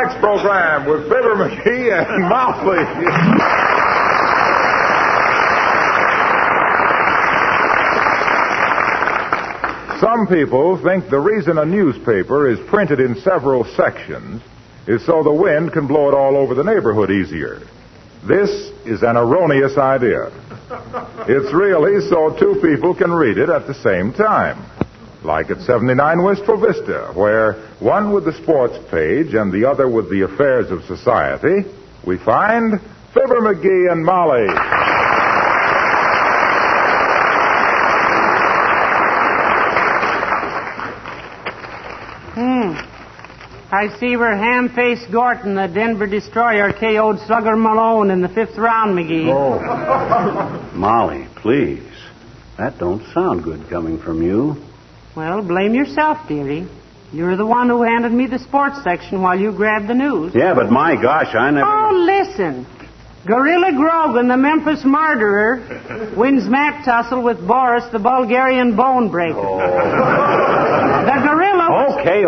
tonight's program with Fibber McGee and Molly. Some people think the reason a newspaper is printed in several sections is so the wind can blow it all over the neighborhood easier. This is an erroneous idea. It's really so two people can read it at the same time. Like at 79 Wistful Vista, where one with the sports page and the other with the affairs of society, we find Fibber McGee and Molly. I see where Ham-Faced Gorton, the Denver Destroyer, KO'd Slugger Malone in the 5th round, McGee. Oh. Molly, please. That don't sound good coming from you. Well, blame yourself, dearie. You're the one who handed me the sports section while you grabbed the news. Yeah, but my gosh, I never... Oh, listen. Gorilla Grogan, the Memphis murderer, wins mat tussle with Boris, the Bulgarian bone breaker. Oh. The gorilla... Okay.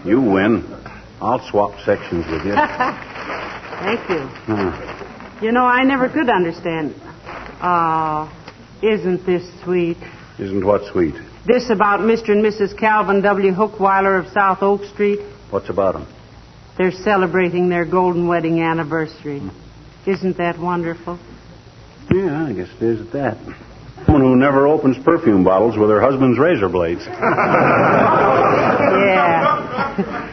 You win. I'll swap sections with you. Thank you. You know, I never could understand. Isn't this sweet? Isn't what sweet? This about Mr. and Mrs. Calvin W. Hookweiler of South Oak Street. What's about them? They're celebrating their golden wedding anniversary. Isn't that wonderful? Yeah, I guess it is at that. Woman who never opens perfume bottles with her husband's razor blades. Yeah.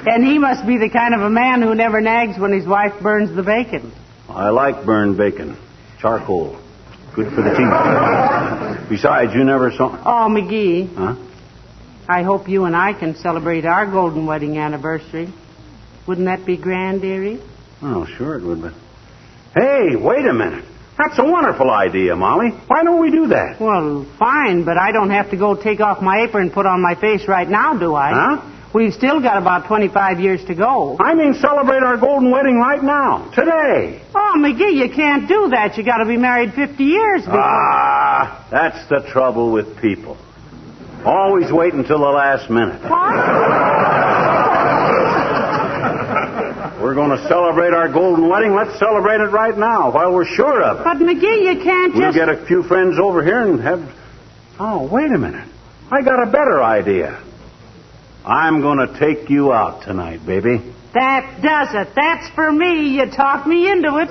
And he must be the kind of a man who never nags when his wife burns the bacon. I like burned bacon. Charcoal. Good for the teeth. Besides, you never saw... Oh, McGee. Huh? I hope you and I can celebrate our golden wedding anniversary. Wouldn't that be grand, dearie? Oh, sure it would, but... Hey, wait a minute. That's a wonderful idea, Molly. Why don't we do that? Well, fine, but I don't have to go take off my apron and put on my face right now, do I? Huh? We've still got about 25 years to go. I mean celebrate our golden wedding right now, today. Oh, McGee, you can't do that. You got to be married 50 years before... That's the trouble with people. Always wait until the last minute. What? We're going to celebrate our golden wedding. Let's celebrate it right now while we're sure of it. But, McGee, you can't We'll get a few friends over here and have... Oh, wait a minute. I got a better idea. I'm going to take you out tonight, baby. That does it. That's for me. You talked me into it.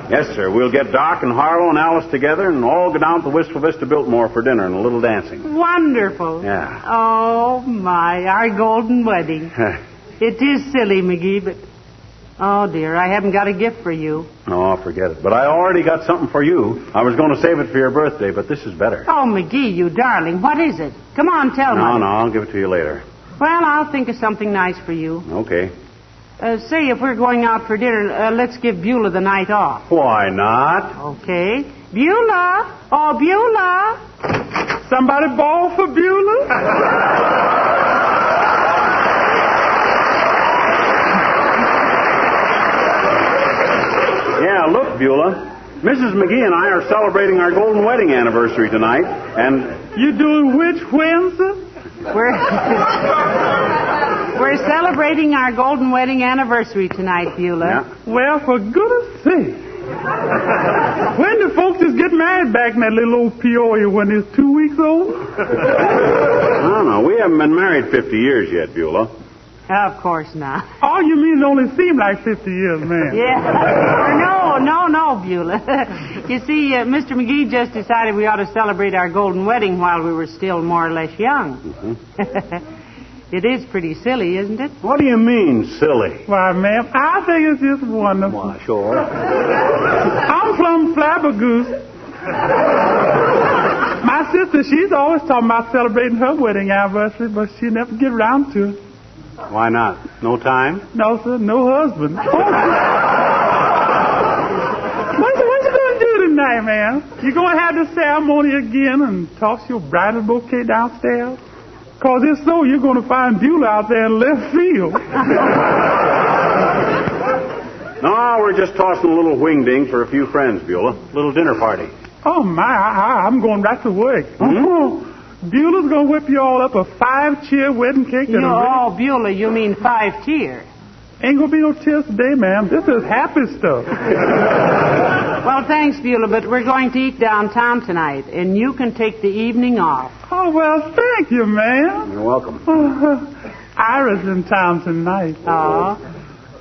Yes, sir. We'll get Doc and Harlow and Alice together and all go down to the Wistful Vista Biltmore for dinner and a little dancing. Wonderful. Yeah. Oh, my. Our golden wedding. It is silly, McGee, but... Oh, dear, I haven't got a gift for you. Oh, forget it. But I already got something for you. I was going to save it for your birthday, but this is better. Oh, McGee, you darling. What is it? Come on, tell me. No, I'll give it to you later. Well, I'll think of something nice for you. Okay. Say, if we're going out for dinner, let's give Beulah the night off. Why not? Okay. Beulah! Oh, Beulah! Somebody bawl for Beulah? Yeah, look, Beulah. Mrs. McGee and I are celebrating our golden wedding anniversary tonight, and... You doing which, when, sir? We're celebrating our golden wedding anniversary tonight, Beulah. Yeah. Well, for goodness sake. When did folks just get married back in that little old Peoria when they was 2 weeks old? I don't know. We haven't been married 50 years yet, Beulah. Of course not. All you mean it only seemed like 50 years, man. Yeah. No, Beulah. You see, Mr. McGee just decided we ought to celebrate our golden wedding while we were still more or less young. Mm-hmm. It is pretty silly, isn't it? What do you mean, silly? Why, ma'am, I think it's just wonderful. Why, sure. I'm plumb flabbergoosted. My sister, she's always talking about celebrating her wedding anniversary, but she never get around to it. Why not? No time? No, sir, no husband. What you going to do tonight, man? You going to have the ceremony again and toss your bridal bouquet downstairs? Because if so, you're going to find Beulah out there in left field. No, we're just tossing a little wing-ding for a few friends, Beulah. Little dinner party. Oh, my, I'm going right to work. Mm-hmm. Beulah's going to whip you all up a 5-tier wedding cake. Oh, Beulah, you mean 5-tier. Ain't going to be no tears today, ma'am. This is happy stuff. Well, thanks, Beulah, but we're going to eat downtown tonight, and you can take the evening off. Oh, well, thank you, ma'am. You're welcome. Ira's in town tonight. Oh.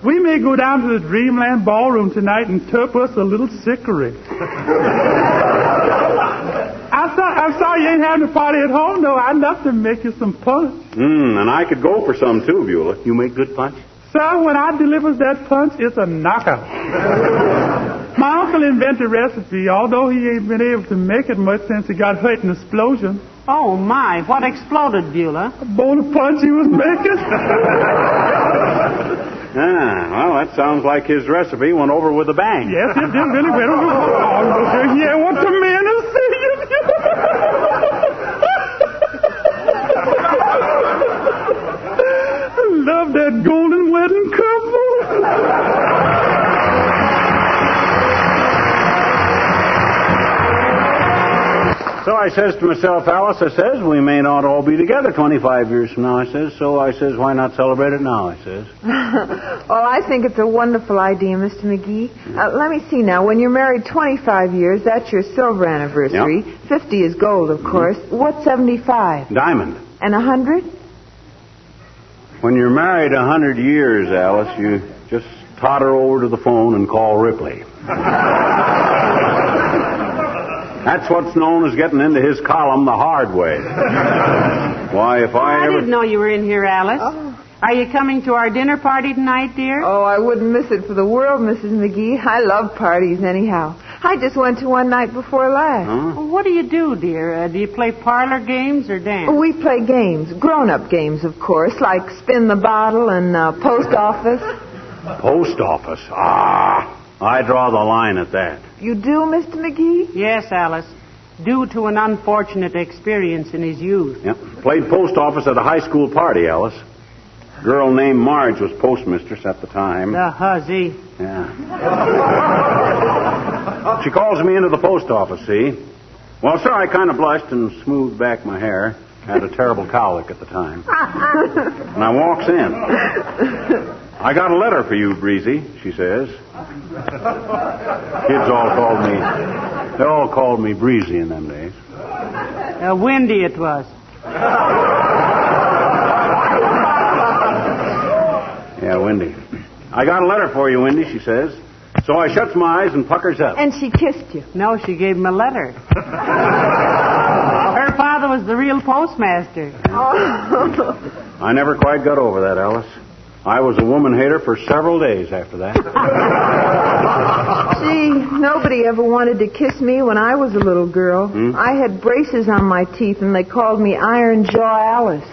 We may go down to the Dreamland Ballroom tonight and turp us a little sickery. I'm sorry you ain't having a party at home, though. I'd love to make you some punch. And I could go for some, too, Beulah. You make good punch? Sir, when I delivers that punch, it's a knockout. My uncle invented a recipe, although he ain't been able to make it much since he got hurt in an explosion. Oh, my. What exploded, Beulah? A bowl of punch he was making. Well, that sounds like his recipe went over with a bang. Yes, it did really went over. Oh, yeah, what the man is saying. Love that golden wedding couple. So I says to myself, Alice, I says, we may not all be together 25 years from now, I says. So I says, why not celebrate it now, I says. Well, I think it's a wonderful idea, Mr. McGee. Let me see now. When you're married 25 years, that's your silver anniversary. Yep. 50 is gold, of course. What's 75? Diamond. And 100? When you're married 100 years, Alice, you just totter over to the phone and call Ripley. That's what's known as getting into his column the hard way. Why, if I didn't know you were in here, Alice. Oh. Are you coming to our dinner party tonight, dear? Oh, I wouldn't miss it for the world, Mrs. McGee. I love parties anyhow. I just went to one night before last. Huh? Well, what do you do, dear? Do you play parlor games or dance? We play games, grown-up games, of course, like spin the bottle and post office. Post office? I draw the line at that. You do, Mr. McGee? Yes, Alice. Due to an unfortunate experience in his youth. Yep. Played post office at a high school party, Alice. A girl named Marge was postmistress at the time. The hussy. Yeah. She calls me into the post office, see? Well, sir, I kind of blushed and smoothed back my hair. Had a terrible colic at the time. And I walks in. I got a letter for you, Breezy, she says. Kids all called me Breezy in them days. Windy it was. Yeah, Windy. I got a letter for you, Windy, she says. So I shuts my eyes and puckers up. And she kissed you. No, she gave him a letter. Her father was the real postmaster. Oh. I never quite got over that, Alice. I was a woman hater for several days after that. Gee, nobody ever wanted to kiss me when I was a little girl. I had braces on my teeth, and they called me Iron Jaw Alice.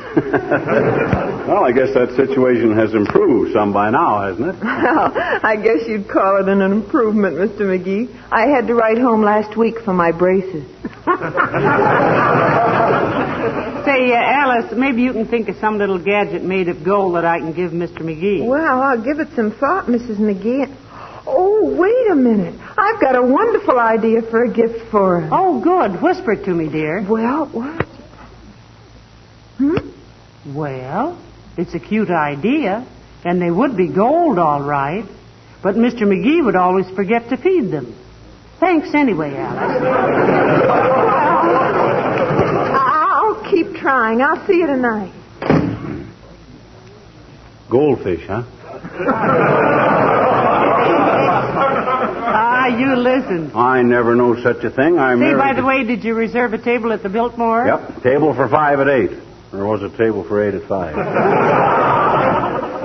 Well, I guess that situation has improved some by now, hasn't it? Well, I guess you'd call it an improvement, Mr. McGee. I had to write home last week for my braces. Say, Alice, maybe you can think of some little gadget made of gold that I can give Mr. McGee. Well, I'll give it some thought, Mrs. McGee. Oh, wait a minute. I've got a wonderful idea for a gift for him. Oh, good. Whisper it to me, dear. Well, what? Well, it's a cute idea, and they would be gold, all right. But Mr. McGee would always forget to feed them. Thanks anyway, Alice. I'll keep trying. I'll see you tonight. Goldfish, huh? You listen. I never know such a thing. Say, by the way, did you reserve a table at the Biltmore? Yep. Table for 5 at 8. Or was it table for 8 at 5?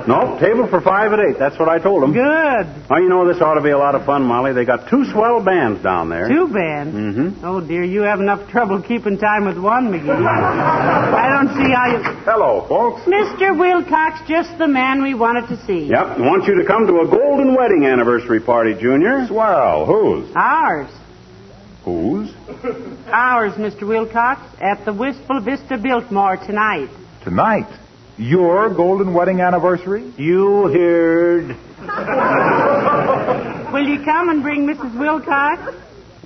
No, table for 5 at 8. That's what I told them. Good. Well, you know, this ought to be a lot of fun, Molly. They got 2 swell bands down there. 2 bands? Mm-hmm. Oh, dear, you have enough trouble keeping time with one, McGee. I don't see how you... Hello, folks. Mr. Wilcox, just the man we wanted to see. Yep. I want you to come to a golden wedding anniversary party, Junior. Swell. Whose? Ours. Whose? Ours, Mr. Wilcox, at the Wistful Vista Biltmore tonight. Tonight. Your golden wedding anniversary? You heard. Will you come and bring Mrs. Wilcox?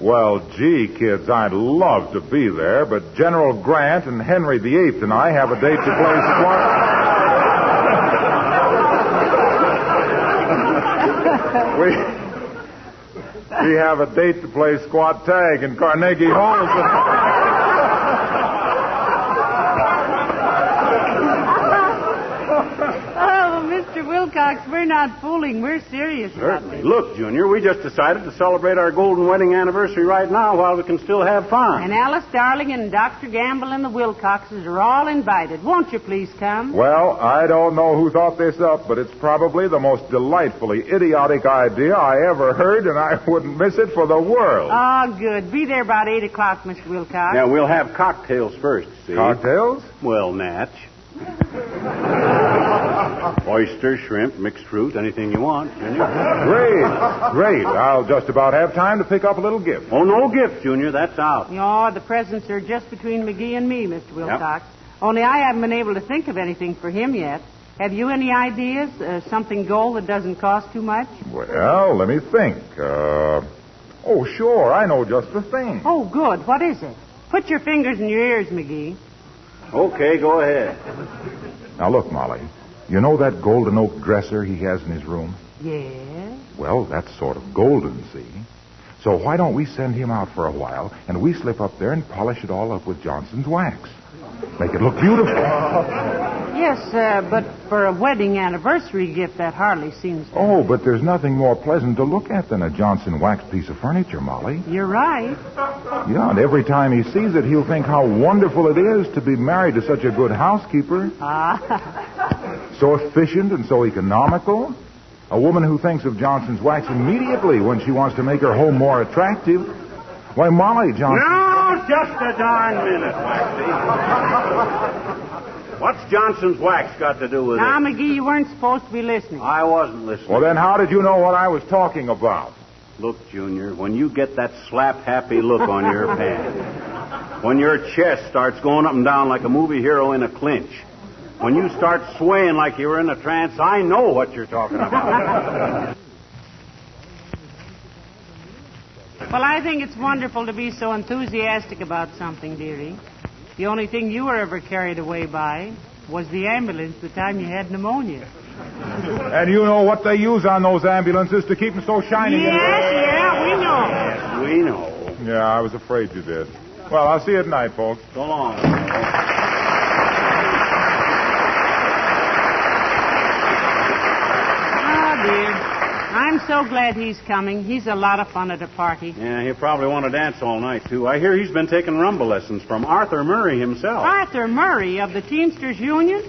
Well, gee, kids, I'd love to be there, but General Grant and Henry VIII and I have a date to play squat. We have a date to play squat tag in Carnegie Hall. Mr. Wilcox, we're not fooling. We're serious about this. Look, Junior, we just decided to celebrate our golden wedding anniversary right now while we can still have fun. And Alice Darling and Dr. Gamble and the Wilcoxes are all invited. Won't you please come? Well, I don't know who thought this up, but it's probably the most delightfully idiotic idea I ever heard, and I wouldn't miss it for the world. Oh, good. Be there about 8 o'clock, Mr. Wilcox. Yeah, we'll have cocktails first, see? Cocktails? Well, Natch. Oyster, shrimp, mixed fruit, anything you want, Junior. Great. I'll just about have time to pick up a little gift. Oh, no gift, Junior. That's out. Oh, the presents are just between McGee and me, Mr. Wilcox. Yep. Only I haven't been able to think of anything for him yet. Have you any ideas? Something gold that doesn't cost too much? Well, let me think. Oh, sure. I know just the thing. Oh, good. What is it? Put your fingers in your ears, McGee. Okay, go ahead. Now, look, Molly. You know that golden oak dresser he has in his room? Yes. Well, that's sort of golden, see? So why don't we send him out for a while, and we slip up there and polish it all up with Johnson's wax? Make it look beautiful. Yes, but for a wedding anniversary gift, that hardly seems... Oh, but there's nothing more pleasant to look at than a Johnson wax piece of furniture, Molly. You're right. Yeah, and every time he sees it, he'll think how wonderful it is to be married to such a good housekeeper. So efficient and so economical. A woman who thinks of Johnson's wax immediately when she wants to make her home more attractive. Why, Molly, Johnson... No, just a darn minute, Waxy. What's Johnson's wax got to do with it? Now, McGee, you weren't supposed to be listening. I wasn't listening. Well, then how did you know what I was talking about? Look, Junior, when you get that slap-happy look on your pad, when your chest starts going up and down like a movie hero in a clinch, when you start swaying like you were in a trance, I know what you're talking about. Well, I think it's wonderful to be so enthusiastic about something, dearie. The only thing you were ever carried away by was the ambulance the time you had pneumonia. And you know what they use on those ambulances to keep them so shiny? Yes, we know. Yes, we know. Yeah, I was afraid you did. Well, I'll see you at night, folks. So long. Oh, dear. I'm so glad he's coming. He's a lot of fun at a party. Yeah, he'll probably want to dance all night, too. I hear he's been taking rumba lessons from Arthur Murray himself. Arthur Murray of the Teamsters Union?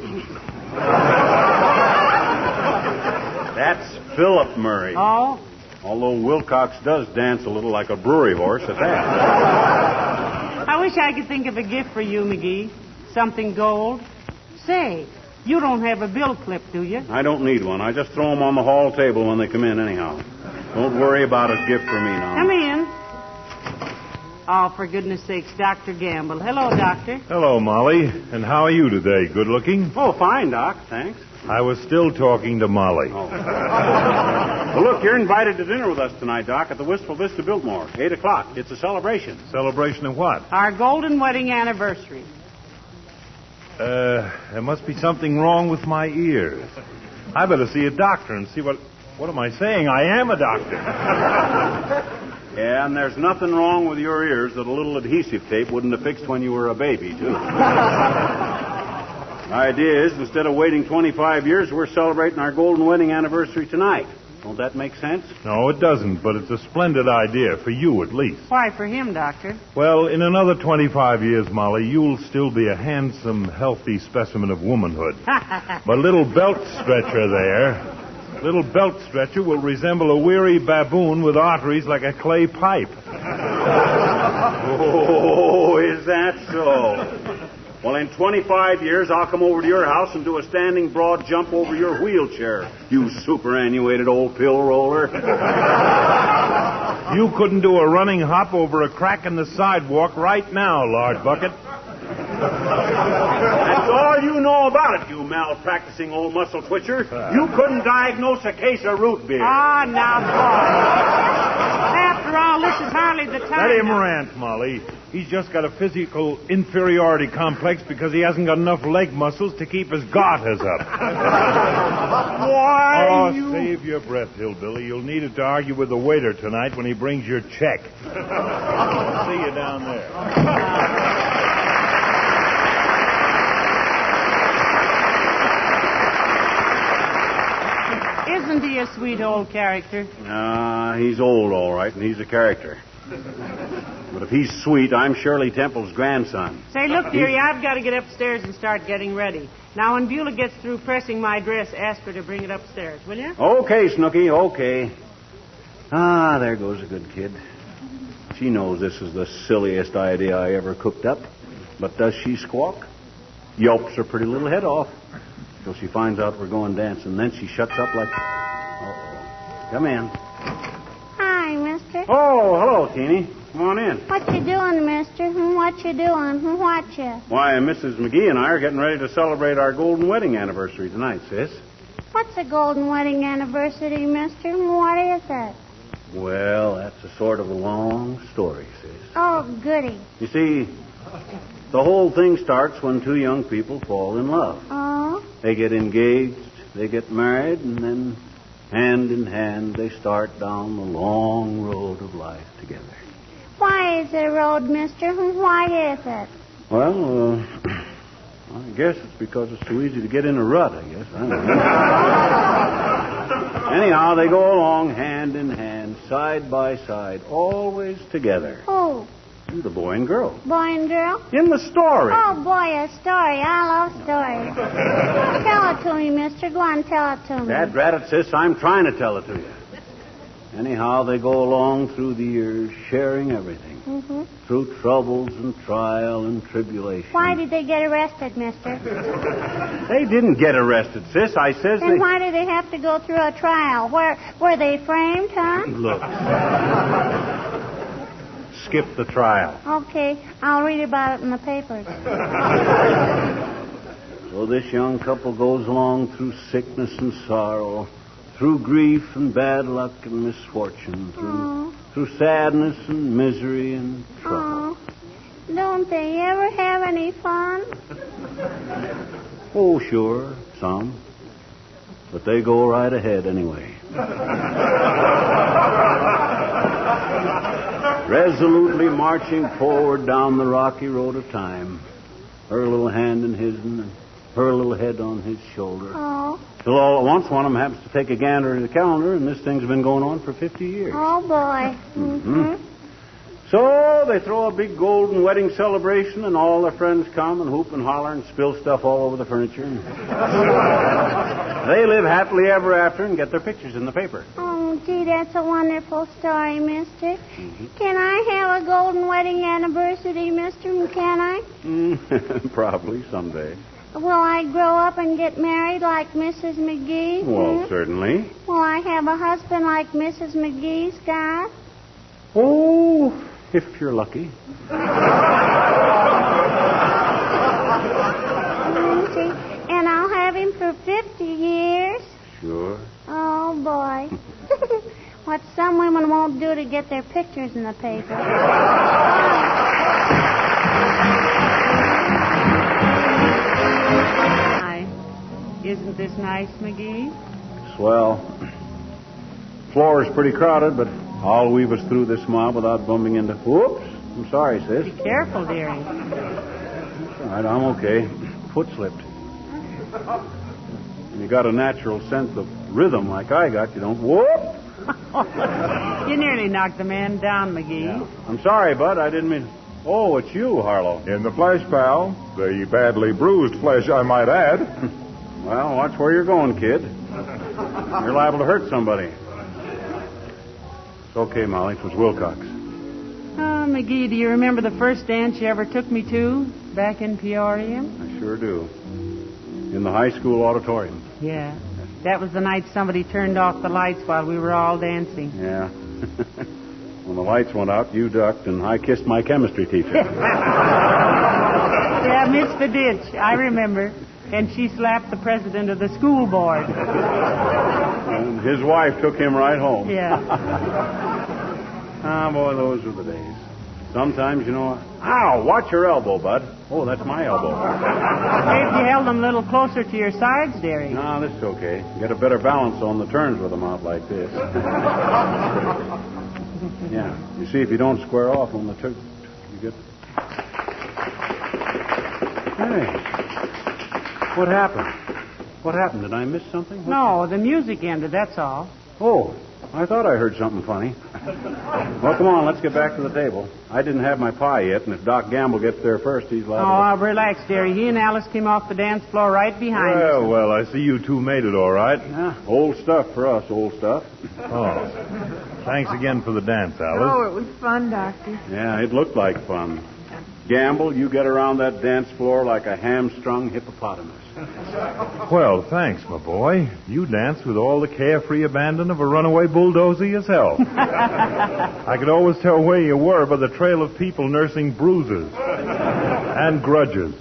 That's Philip Murray. Oh? Although Wilcox does dance a little like a brewery horse at that. I wish I could think of a gift for you, McGee. Something gold. Say, you don't have a bill clip, do you? I don't need one. I just throw them on the hall table when they come in anyhow. Don't worry about a gift for me now. Come in. Oh, for goodness sakes, Dr. Gamble. Hello, Doctor. Hello, Molly. And how are you today? Good looking? Oh, fine, Doc. Thanks. I was still talking to Molly. Oh. Well, look, you're invited to dinner with us tonight, Doc, at the Wistful Vista Biltmore. 8 o'clock. It's a celebration. Celebration of what? Our golden wedding anniversary. There must be something wrong with my ears. I better see a doctor and see what am I saying? I am a doctor. Yeah, and there's nothing wrong with your ears that a little adhesive tape wouldn't have fixed when you were a baby, too. The idea is, instead of waiting 25 years, we're celebrating our golden wedding anniversary tonight. Don't that make sense? No, it doesn't, but it's a splendid idea, for you at least. Why, for him, Doctor? Well, in another 25 years, Molly, you'll still be a handsome, healthy specimen of womanhood. But little belt stretcher will resemble a weary baboon with arteries like a clay pipe. Oh, is that so? Well, in 25 years, I'll come over to your house and do a standing broad jump over your wheelchair, you superannuated old pill roller. You couldn't do a running hop over a crack in the sidewalk right now, Lard Bucket. That's all you know about it, you malpracticing old muscle twitcher. You couldn't diagnose a case of root beer. Ah, now, boy. After After all, this is hardly the time. Let him rant, Molly. He's just got a physical inferiority complex because he hasn't got enough leg muscles to keep his garters up. Why, Save your breath, hillbilly. You'll need it to argue with the waiter tonight when he brings your check. I'll see you down there. Isn't he a sweet old character? He's old, all right, and he's a character. But if he's sweet, I'm Shirley Temple's grandson. Say, look, dearie, I've got to get upstairs and start getting ready. Now, when Beulah gets through pressing my dress, ask her to bring it upstairs, will you? Okay, Snooky, okay. There goes a good kid. She knows this is the silliest idea I ever cooked up. But does she squawk? Yelps her pretty little head off. Till she finds out we're going dancing. Then she shuts up like... Uh-oh. Come in. Hi, mister. Oh, hello, Teeny. Come on in. What you doing, mister? What you doing? What you? Why, Mrs. McGee and I are getting ready to celebrate our golden wedding anniversary tonight, sis. What's a golden wedding anniversary, mister? What is it? Well, that's a sort of a long story, sis. Oh, goody. You see, the whole thing starts when two young people fall in love. Oh? They get engaged, they get married, and then hand in hand they start down the long road of life together. Why is it a road, mister? Why is it? Well, I guess it's because it's too easy to get in a rut, I guess. I don't know. Anyhow, they go along hand in hand, side by side, always together. Who? The boy and girl. Boy and girl? In the story. Oh, boy, a story. I love stories. Tell it to me, mister. Go on, tell it to me. Dad, drat it, sis, I'm trying to tell it to you. Anyhow, they go along through the years, sharing everything. Mm-hmm. Through troubles and trial and tribulation. Why did they get arrested, mister? They didn't get arrested, sis. I says Then why did they have to go through a trial? Were they framed, huh? Look. Skip the trial. Okay, I'll read about it in the papers. So this young couple goes along through sickness and sorrow, through grief and bad luck and misfortune, through sadness and misery and trouble. Don't they ever have any fun? Oh, sure, some. But they go right ahead anyway. Resolutely marching forward down the rocky road of time, her little hand in his and her little head on his shoulder. Oh. Till all at once one of them happens to take a gander at the calendar, and this thing's been going on for 50 years. Oh, boy. Mm-hmm. So they throw a big golden wedding celebration, and all their friends come and hoop and holler and spill stuff all over the furniture. They live happily ever after and get their pictures in the paper. Oh, gee, that's a wonderful story, mister. Mm-hmm. Can I have a golden wedding anniversary, mister? Can I? Probably someday. Will I grow up and get married like Mrs. McGee? Well, certainly. Will I have a husband like Mrs. McGee's got? Oh, if you're lucky. And I'll have him for 50 years? Sure. Oh, boy. What some women won't do to get their pictures in the paper. Isn't this nice, McGee? Swell. Floor is pretty crowded, but I'll weave us through this mob without bumping into... Whoops. I'm sorry, sis. Be careful, dearie. All right, I'm okay. Foot slipped. When you got a natural sense of rhythm like I got, you don't... Whoop! You nearly knocked the man down, McGee. Yeah. I'm sorry, Bud. I didn't mean... Oh, it's you, Harlow. In the flesh, pal. The badly bruised flesh, I might add. Well, watch where you're going, kid. You're liable to hurt somebody. It's okay, Molly. It was Wilcox. Oh, McGee, do you remember the first dance you ever took me to back in Peoria? I sure do. In the high school auditorium. Yeah. That was the night somebody turned off the lights while we were all dancing. Yeah. When the lights went out, you ducked, and I kissed my chemistry teacher. Yeah, Miss the Ditch. I remember. And she slapped the president of the school board. And his wife took him right home. Yeah. Ah, boy, those were the days. Sometimes, Ow, watch your elbow, bud. Oh, that's my elbow. If you held them a little closer to your sides, dearie. No, this is okay. Get a better balance on the turns with them out like this. Yeah. You see, if you don't square off on the turn, you get... Hey. What happened? What happened? Did I miss something? No, the music ended, that's all. Oh, I thought I heard something funny. Well, come on, let's get back to the table. I didn't have my pie yet, and if Doc Gamble gets there first, he's liable to... Relax, dearie. He and Alice came off the dance floor right behind us. Well, I see you two made it all right. Yeah, old stuff for us, old stuff. Oh. Thanks again for the dance, Alice. Oh, it was fun, Doctor. Yeah, it looked like fun. Gamble, you get around that dance floor like a hamstrung hippopotamus. Well, thanks, my boy. You danced with all the carefree abandon of a runaway bulldozer yourself. I could always tell where you were by the trail of people nursing bruises and grudges.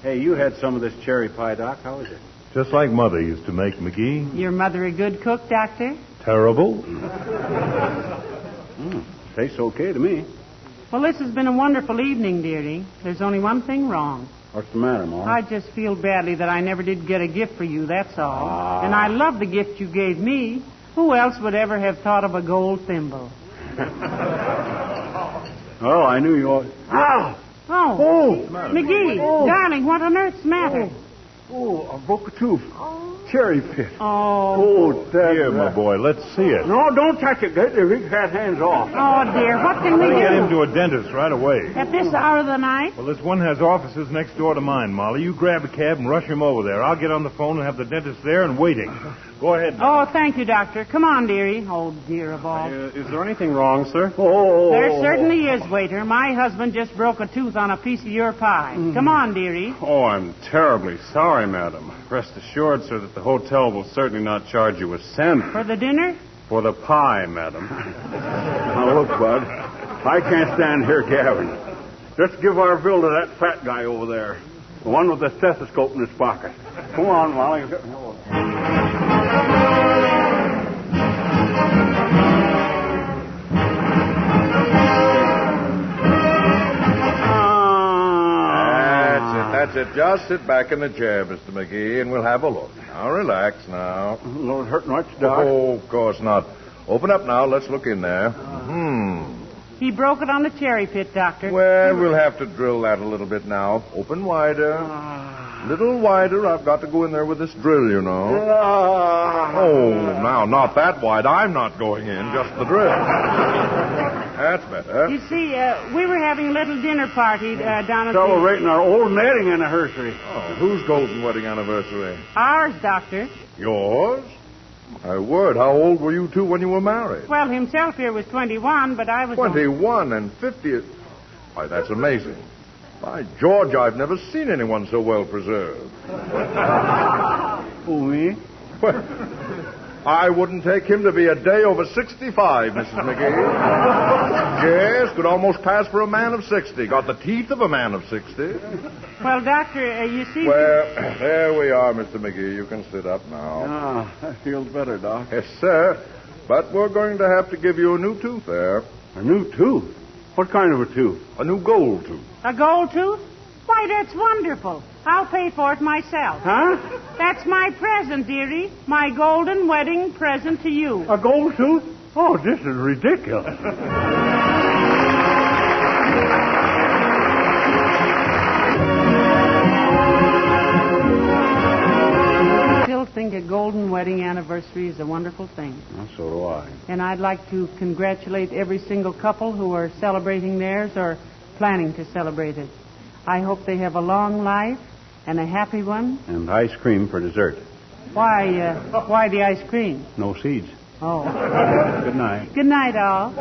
Hey, you had some of this cherry pie, Doc. How is it? Just like Mother used to make, McGee. Your mother a good cook, Doctor? Terrible. Tastes okay to me. Well, this has been a wonderful evening, dearie. There's only one thing wrong. What's the matter, Molly? I just feel badly that I never did get a gift for you, that's all. And I love the gift you gave me. Who else would ever have thought of a gold thimble? Oh, I knew you ought... Ow! Oh, McGee, darling, what on earth's the matter? Oh, I broke a tooth. Cherry pit. Oh, Here, my boy, let's see it. No, don't touch it. Get your big fat hands off. Oh, dear, what can we Get him do? to a dentist right away. At this hour of the night? Well, this one has offices next door to mine, Molly. You grab a cab and rush him over there. I'll get on the phone and have the dentist there and waiting. Go ahead. Oh, thank you, Doctor. Come on, dearie. Oh, dear of all. Is there anything wrong, sir? There certainly is, waiter. My husband just broke a tooth on a piece of your pie. Come on, dearie. Oh, I'm terribly sorry, madam. Rest assured, sir, that the hotel will certainly not charge you a cent. For the dinner? For the pie, madam. Now, look, Bud. I can't stand here gabbing. Just give our bill to that fat guy over there. The one with the stethoscope in his pocket. Come on, Molly. That's it. Just sit back in the chair, Mr. McGee, and we'll have a look. Now, relax now. Don't hurt much, Doc. Oh, of course not. Open up now. Let's look in there. He broke it on the cherry pit, Doctor. Well, we'll have to drill that a little bit now. Open wider. Little wider. I've got to go in there with this drill, you know. Oh, now, not that wide. I'm not going in, just the drill. That's better. You see, we were having a little dinner party down at Celebrating our old wedding anniversary. Oh, whose golden wedding anniversary? Ours, Doctor. Yours? My word, how old were you two when you were married? Well, himself here was 21, but I was... 21 and 50. Why, that's amazing. By George, I've never seen anyone so well preserved. Who, me? Well, I wouldn't take him to be a day over 65, Mrs. McGee. Yes, could almost pass for a man of 60. Got the teeth of a man of 60. Well, Doctor, you see... Well, there we are, Mr. McGee. You can sit up now. Ah, that feels better, Doc. Yes, sir. But we're going to have to give you a new tooth there. A new tooth? What kind of a tooth? A new gold tooth. A gold tooth? Why, that's wonderful. I'll pay for it myself. Huh? That's my present, dearie. My golden wedding present to you. A gold tooth? Oh, this is ridiculous. I still think a golden wedding anniversary is a wonderful thing. Well, so do I. And I'd like to congratulate every single couple who are celebrating theirs or planning to celebrate it. I hope they have a long life and a happy one. And ice cream for dessert. Why the ice cream? No seeds. Oh. Good night. Good night, all.